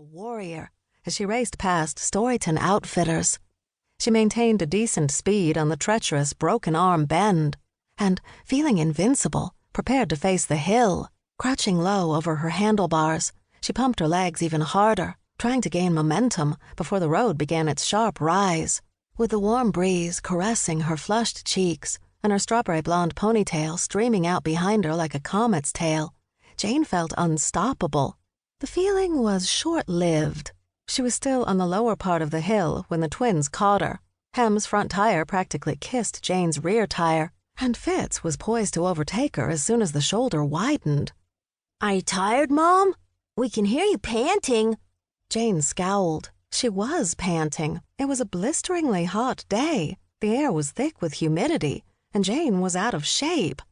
a warrior as she raced past Storyton outfitters. She maintained a decent speed on the treacherous broken arm bend, and, feeling invincible, prepared to face the hill. Crouching low over her handlebars, she pumped her legs even harder, trying to gain momentum before the road began its sharp rise. With the warm breeze caressing her flushed cheeks and her strawberry blonde ponytail streaming out behind her like a comet's tail, Jane felt unstoppable. The feeling was short-lived. She was still on the lower part of the hill when the twins caught her. Hem's front tire practically kissed Jane's rear tire, and Fitz was poised to overtake her as soon as the shoulder widened. "Are you tired, Mom? We can hear you panting." Jane scowled. She was panting. It was a blisteringly hot day. The air was thick with humidity, and Jane was out of shape.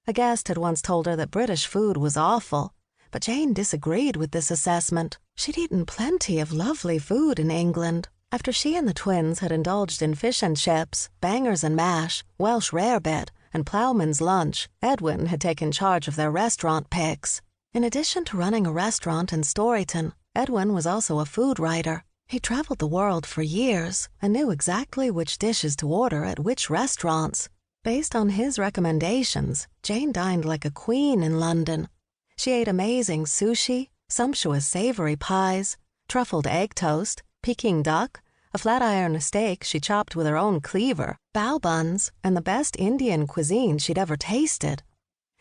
A guest had once told her that British food was awful, but Jane disagreed with this assessment. She'd eaten plenty of lovely food in England. After she and the twins had indulged in fish and chips, bangers and mash, Welsh rarebit, and ploughman's lunch, Edwin had taken charge of their restaurant picks. In addition to running a restaurant in Storyton, Edwin was also a food writer. He traveled the world for years and knew exactly which dishes to order at which restaurants. Based on his recommendations, Jane dined like a queen in London. She ate amazing sushi, sumptuous savory pies, truffled egg toast, Peking duck, a flat iron steak she chopped with her own cleaver, bao buns, and the best Indian cuisine she'd ever tasted.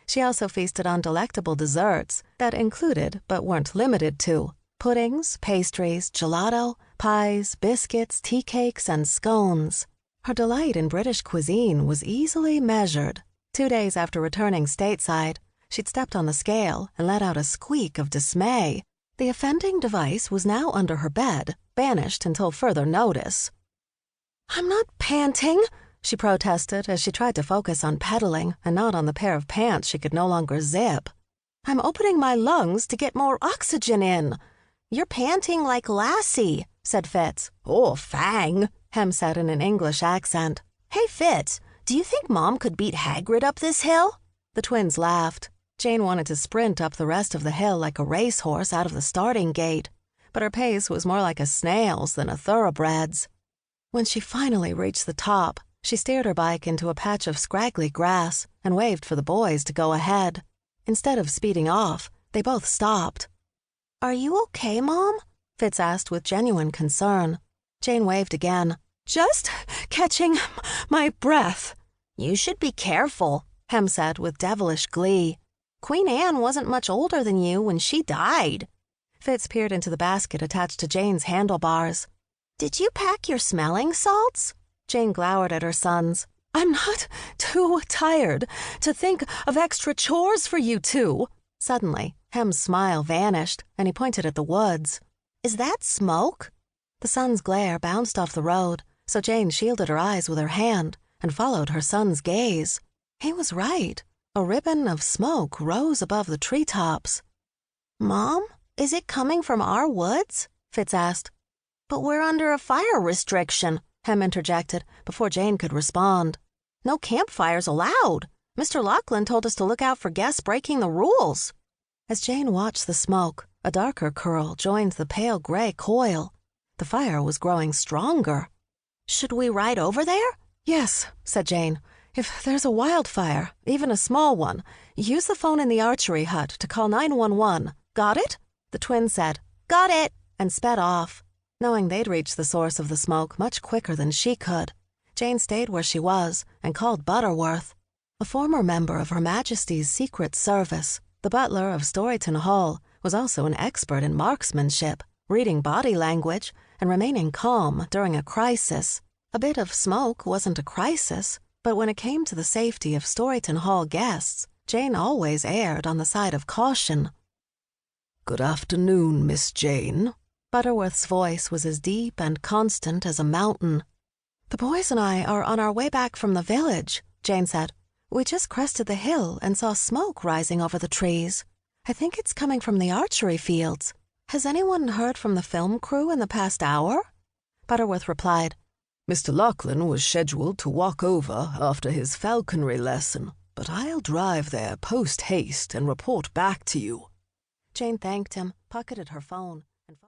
She also feasted on delectable desserts that included, but weren't limited to, puddings, pastries, gelato, pies, biscuits, tea cakes, and scones. Her delight in British cuisine was easily measured. 2 days after returning stateside, she'd stepped on the scale and let out a squeak of dismay. The offending device was now under her bed, banished until further notice. "I'm not panting," she protested as she tried to focus on pedaling and not on the pair of pants she could no longer zip. "I'm opening my lungs to get more oxygen in." "You're panting like Lassie," said Fitz. "Oh, fang," Hem said in an English accent. "Hey, Fitz, do you think Mom could beat Hagrid up this hill?" The twins laughed. Jane wanted to sprint up the rest of the hill like a racehorse out of the starting gate, but her pace was more like a snail's than a thoroughbred's. When she finally reached the top, she steered her bike into a patch of scraggly grass and waved for the boys to go ahead. Instead of speeding off, they both stopped. "Are you okay, Mom?" Fitz asked with genuine concern. Jane waved again. "Just catching my breath." "You should be careful," Hem said with devilish glee. "Queen Anne wasn't much older than you when she died." Fitz peered into the basket attached to Jane's handlebars. "Did you pack your smelling salts?" Jane glowered at her sons. "I'm not too tired to think of extra chores for you two." Suddenly, Hem's smile vanished, and he pointed at the woods. "Is that smoke?" The sun's glare bounced off the road, so Jane shielded her eyes with her hand and followed her son's gaze. He was right. A ribbon of smoke rose above the treetops. "Mom, is it coming from our woods?" Fitz asked. "But we're under a fire restriction," Hem interjected before Jane could respond. "No campfires allowed. Mr. Lachlan told us to look out for guests breaking the rules." As Jane watched the smoke, a darker curl joined the pale gray coil. The fire was growing stronger. "Should we ride over there?" "Yes," said Jane. "If there's a wildfire, even a small one, use the phone in the archery hut to call 911. Got it?" The twins said, "Got it," and sped off. Knowing they'd reach the source of the smoke much quicker than she could, Jane stayed where she was and called Butterworth. A former member of Her Majesty's Secret Service, the butler of Storyton Hall was also an expert in marksmanship, reading body language, and remaining calm during a crisis. A bit of smoke wasn't a crisis, but when it came to the safety of Storyton Hall guests, Jane always erred on the side of caution. "Good afternoon, Miss Jane." Butterworth's voice was as deep and constant as a mountain. "The boys and I are on our way back from the village," Jane said. "We just crested the hill and saw smoke rising over the trees. I think it's coming from the archery fields. Has anyone heard from the film crew in the past hour?" Butterworth replied, "Mr. Lachlan was scheduled to walk over after his falconry lesson, but I'll drive there post-haste and report back to you." Jane thanked him, pocketed her phone,